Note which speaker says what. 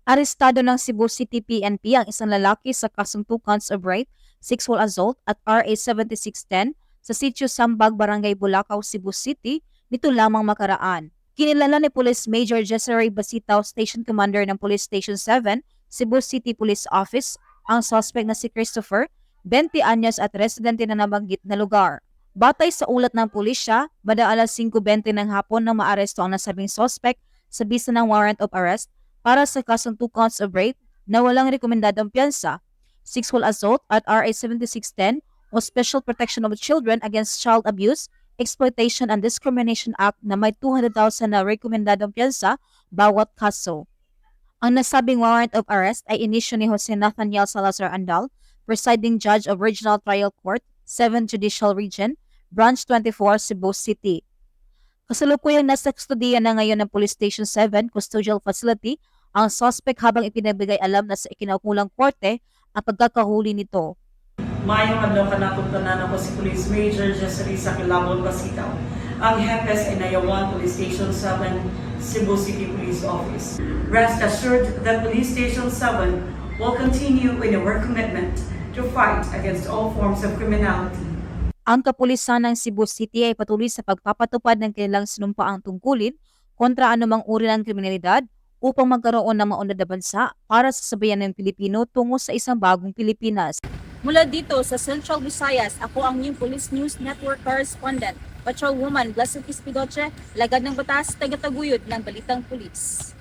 Speaker 1: Arestado ng Cebu City PNP ang isang lalaki sa kasong 2 counts of rape, sexual assault at RA 7610 sa Sitio Sambag, Barangay Bulacau, Cebu City nito lamang makaraan. Kinilala ni Police Major Jessary Basitaw, Station Commander ng Police Station 7, Cebu City Police Office, ang suspect na si Christopher, 20 anyos at residente na nabanggit na lugar. Batay sa ulat ng pulisya, bada alas 5:20 ng hapon nang maaresto ang nasabing suspect sa bisa ng warrant of arrest para sa kasong 2 counts of rape na walang rekomendadong piyansa, sexual assault at RA 7610 o Special Protection of Children Against Child Abuse, Exploitation and Discrimination Act na may 200,000 na rekomendadong piyansa bawat kaso. Ang nasabing warrant of arrest ay inisyu ni Jose Nathaniel Salazar Andal, Presiding Judge of Regional Trial Court, 7th Judicial Region, Branch 24, Cebu City. Kasalukuyang nasa kustodiya na ngayon ng Police Station 7 Custodial Facility ang suspect habang ipinabigay alam na sa ikinaukulang korte ang pagkakahuli nito.
Speaker 2: Mayong adlaw kanatong tanan ako si Police Major Jessary Sakilabon Basitaw. Ang HEPES ay Nayawan Police Station 7, Cebu City Police Office. Rest assured that Police Station 7 will continue in our commitment to fight against all forms of criminality.
Speaker 1: Ang kapulisan ng Cebu City ay patuloy sa pagpapatupad ng kanilang sinumpaang tungkulin kontra anumang uri ng kriminalidad upang magkaroon ng maunlad na bansa para sa sabayan ng Pilipino tungo sa isang bagong Pilipinas.
Speaker 3: Mula dito sa Central Visayas, ako ang New Police News Network Correspondent, Patrolwoman Blessed Espidoche, lagad ng batas, tagataguyod ng Balitang Pulis.